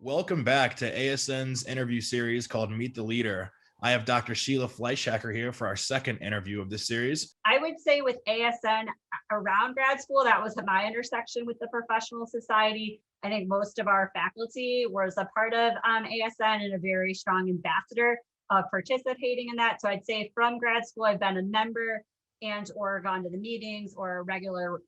Welcome back to ASN's interview series called Meet the Leader. I have Dr. Sheila Fleischhacker here for our second interview of this series. I would say with ASN around grad school, that was my intersection with the professional society. I think most of our faculty was a part of ASN and a very strong ambassador of participating in that. So I'd say from grad school, I've been a member and or gone to the meetings or a regular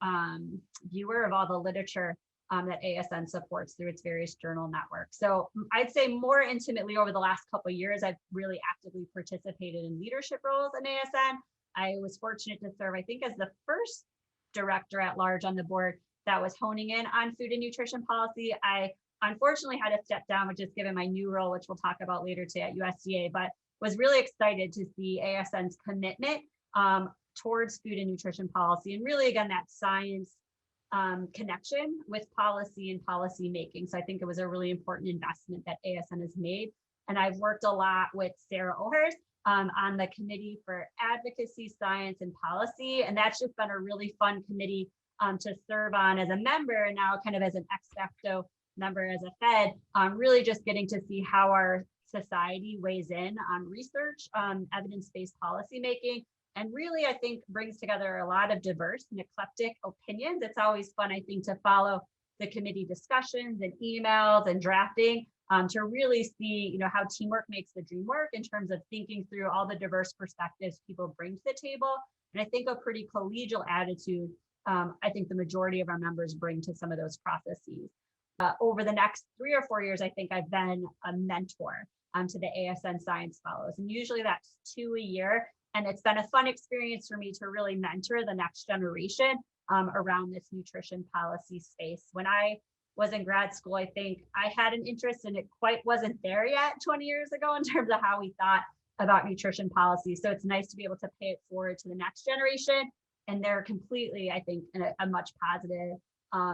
viewer of all the literature that ASN supports through its various journal networks. So I'd say more intimately over the last couple of years, I've really actively participated in leadership roles in ASN. I was fortunate to serve, I think, as the first director at large on the board that was honing in on food and nutrition policy. I unfortunately had to step down, just given my new role, which we'll talk about later today at USDA, but was really excited to see ASN's commitment towards food and nutrition policy. And really, again, that science connection with policy and policy making. So I think it was a really important investment that ASN has made. And I've worked a lot with Sarah Oherst on the Committee for Advocacy, Science, and Policy. And that's just been a really fun committee to serve on as a member, and now kind of as an ex facto member as a Fed, really just getting to see how our society weighs in on research, evidence-based policy making, and really, I think, brings together a lot of diverse and eclectic opinions. It's always fun, I think, to follow the committee discussions and emails and drafting to really see, how teamwork makes the dream work in terms of thinking through all the diverse perspectives people bring to the table. And I think a pretty collegial attitude, I think the majority of our members bring to some of those processes. Over the next 3 or 4 years, I think I've been a mentor to the ASN Science Fellows. And usually that's 2 a year. And it's been a fun experience for me to really mentor the next generation around this nutrition policy space. When I was in grad school, I think I had an interest and it quite wasn't there yet 20 years ago in terms of how we thought about nutrition policy. So it's nice to be able to pay it forward to the next generation. And they're completely, I think, in a much positive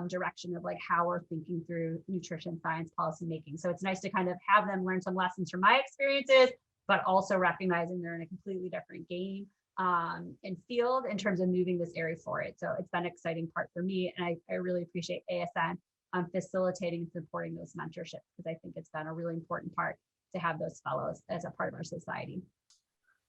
direction of like how we're thinking through nutrition science policy making. So it's nice to kind of have them learn some lessons from my experiences, but also recognizing they're in a completely different game and field in terms of moving this area forward. So it's been an exciting part for me. And I really appreciate ASN facilitating and supporting those mentorships, because I think it's been a really important part to have those fellows as a part of our society.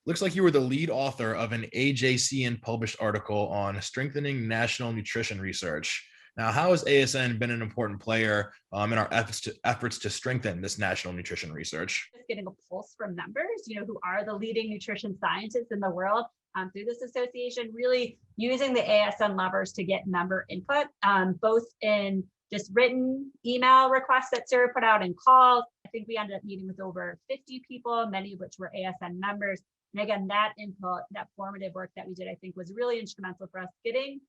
Looks like you were the lead author of an AJCN published article on strengthening national nutrition research. Now, how has ASN been an important player in our efforts to strengthen this national nutrition research? Just getting a pulse from members, who are the leading nutrition scientists in the world through this association, really using the ASN levers to get member input, both in just written email requests that Sarah put out and calls. I think we ended up meeting with over 50 people, many of which were ASN members. And again, that input, that formative work that we did, I think was really instrumental for us getting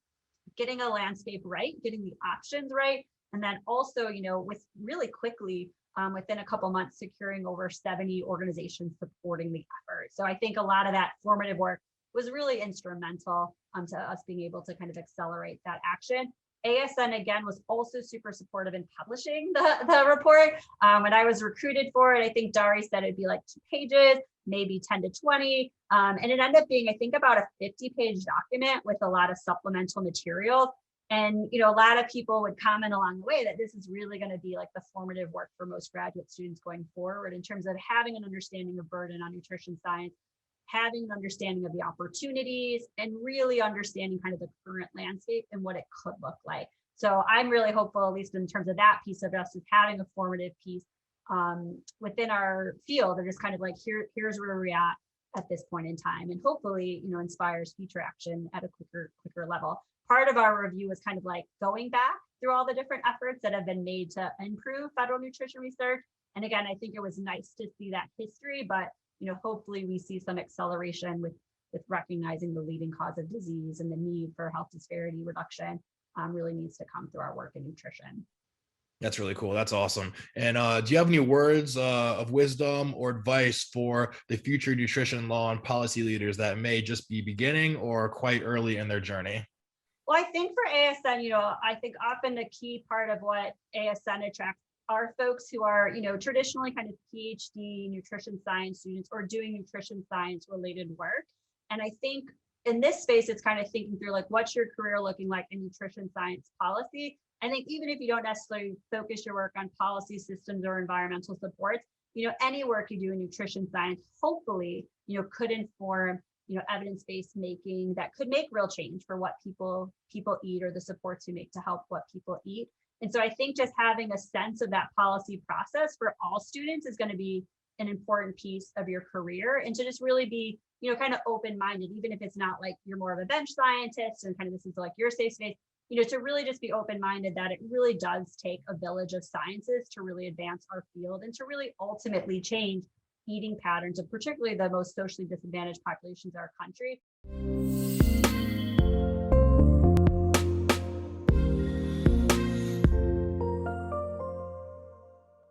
a landscape right, getting the options right. And then also, with really quickly, within a couple months, securing over 70 organizations supporting the effort. So I think a lot of that formative work was really instrumental to us being able to kind of accelerate that action. ASN, again, was also super supportive in publishing the report. When I was recruited for it, I think Dari said it'd be like 2 pages, maybe 10 to 20. And it ended up being, I think, about a 50-page document with a lot of supplemental materials. And, a lot of people would comment along the way that this is really going to be like the formative work for most graduate students going forward in terms of having an understanding of burden on nutrition science, having an understanding of the opportunities, and really understanding kind of the current landscape and what it could look like. So I'm really hopeful, at least in terms of that piece of us, is having a formative piece within our field and just kind of like, here's where we're at this point in time, and hopefully, inspires future action at a quicker level. Part of our review was kind of like going back through all the different efforts that have been made to improve federal nutrition research. And again, I think it was nice to see that history, but hopefully we see some acceleration with recognizing the leading cause of disease and the need for health disparity reduction really needs to come through our work in nutrition. That's really cool. That's awesome. And do you have any words of wisdom or advice for the future nutrition law and policy leaders that may just be beginning or quite early in their journey? Well, I think for ASN, I think often the key part of what ASN attracts are folks who are, traditionally kind of PhD nutrition science students or doing nutrition science related work. And I think in this space, it's kind of thinking through like, what's your career looking like in nutrition science policy? I think even if you don't necessarily focus your work on policy systems or environmental supports, any work you do in nutrition science, hopefully, could inform, evidence-based making that could make real change for what people eat or the supports we make to help what people eat. And so I think just having a sense of that policy process for all students is going to be an important piece of your career, and to just really be, kind of open-minded, even if it's not like you're more of a bench scientist and kind of this is like your safe space, to really just be open-minded that it really does take a village of sciences to really advance our field and to really ultimately change eating patterns of particularly the most socially disadvantaged populations in our country.